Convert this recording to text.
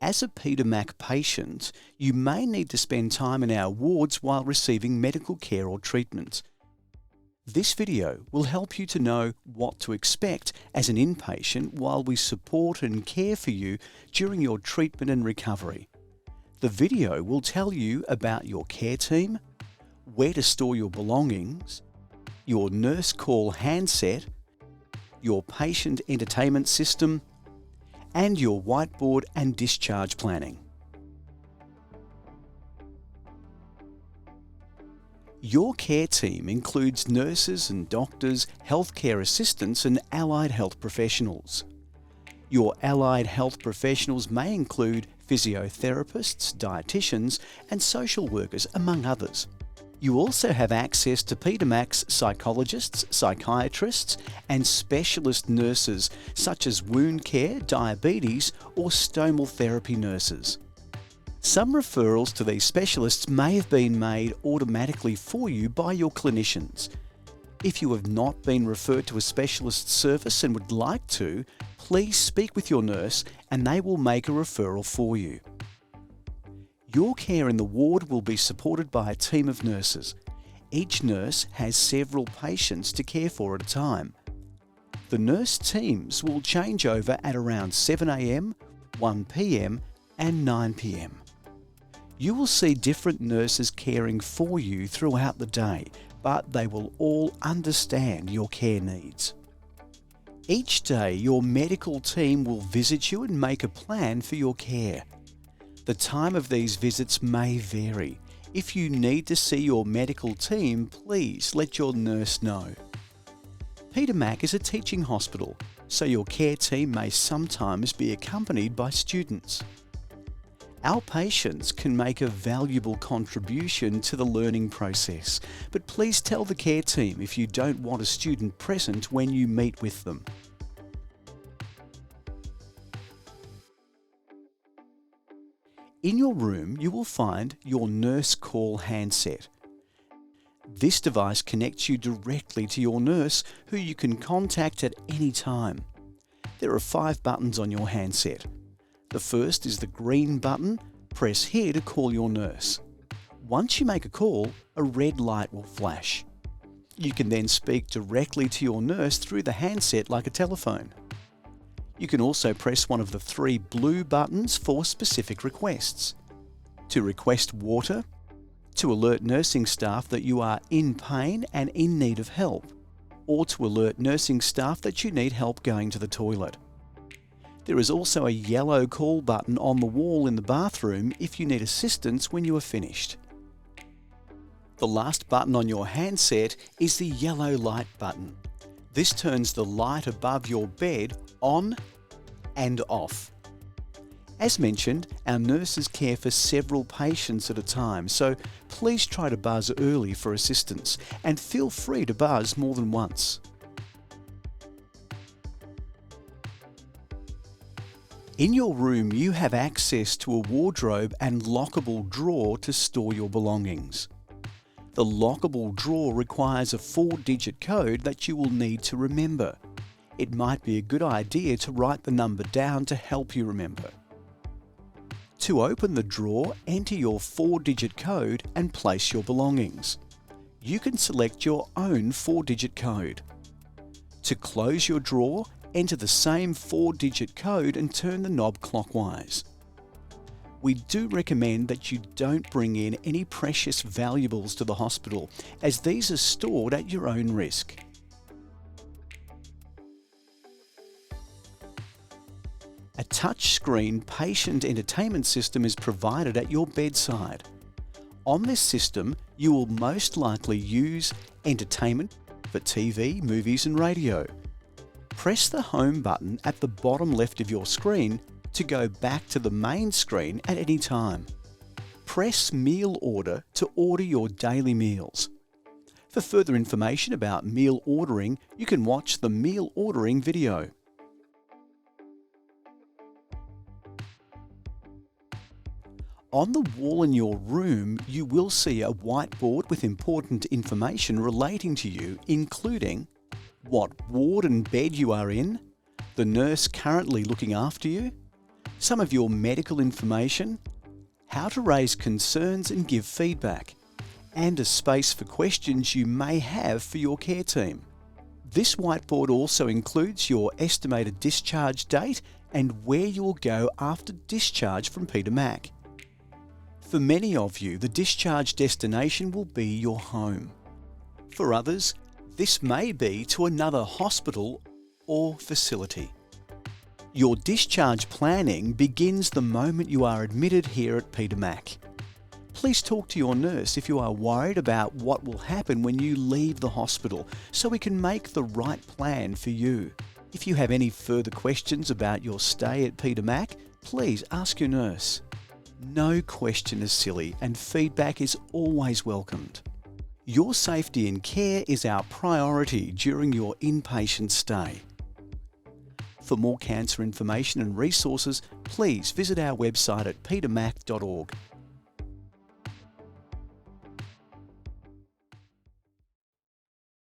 As a Peter Mac patient, you may need to spend time in our wards while receiving medical care or treatment. This video will help you to know what to expect as an inpatient while we support and care for you during your treatment and recovery. The video will tell you about your care team, where to store your belongings, your nurse call handset, your patient entertainment system, and your whiteboard and discharge planning. Your care team includes nurses and doctors, healthcare assistants, and allied health professionals. Your allied health professionals may include physiotherapists, dietitians, and social workers, among others. You also have access to Peter Mac's psychologists, psychiatrists, and specialist nurses such as wound care, diabetes, or stomal therapy nurses. Some referrals to these specialists may have been made automatically for you by your clinicians. If you have not been referred to a specialist service and would like to, please speak with your nurse and they will make a referral for you. Your care in the ward will be supported by a team of nurses. Each nurse has several patients to care for at a time. The nurse teams will change over at around 7 a.m, 1 p.m, and 9 p.m. You will see different nurses caring for you throughout the day, but they will all understand your care needs. Each day, your medical team will visit you and make a plan for your care. The time of these visits may vary. If you need to see your medical team, please let your nurse know. Peter Mac is a teaching hospital, so your care team may sometimes be accompanied by students. Our patients can make a valuable contribution to the learning process, but please tell the care team if you don't want a student present when you meet with them. In your room, you will find your nurse call handset. This device connects you directly to your nurse, who you can contact at any time. There are 5 buttons on your handset. The first is the green button. Press here to call your nurse. Once you make a call, a red light will flash. You can then speak directly to your nurse through the handset like a telephone. You can also press one of the 3 blue buttons for specific requests. To request water, to alert nursing staff that you are in pain and in need of help, or to alert nursing staff that you need help going to the toilet. There is also a yellow call button on the wall in the bathroom if you need assistance when you are finished. The last button on your handset is the yellow light button. This turns the light above your bed on and off. As mentioned, our nurses care for several patients at a time, so please try to buzz early for assistance and feel free to buzz more than once. In your room, you have access to a wardrobe and lockable drawer to store your belongings. The lockable drawer requires a 4-digit code that you will need to remember. It might be a good idea to write the number down to help you remember. To open the drawer, enter your 4-digit code and place your belongings. You can select your own 4-digit code. To close your drawer, enter the same 4-digit code and turn the knob clockwise. We do recommend that you don't bring in any precious valuables to the hospital, as these are stored at your own risk. A touchscreen patient entertainment system is provided at your bedside. On this system, you will most likely use entertainment for TV, movies and radio. Press the home button at the bottom left of your screen to go back to the main screen at any time. Press Meal Order to order your daily meals. For further information about meal ordering, you can watch the meal ordering video. On the wall in your room, you will see a whiteboard with important information relating to you, including what ward and bed you are in, the nurse currently looking after you, some of your medical information, how to raise concerns and give feedback, and a space for questions you may have for your care team. This whiteboard also includes your estimated discharge date and where you will go after discharge from Peter Mac. For many of you, the discharge destination will be your home. For others, this may be to another hospital or facility. Your discharge planning begins the moment you are admitted here at Peter Mac. Please talk to your nurse if you are worried about what will happen when you leave the hospital, so we can make the right plan for you. If you have any further questions about your stay at Peter Mac, please ask your nurse. No question is silly, and feedback is always welcomed. Your safety and care is our priority during your inpatient stay. For more cancer information and resources, please visit our website at petermac.org.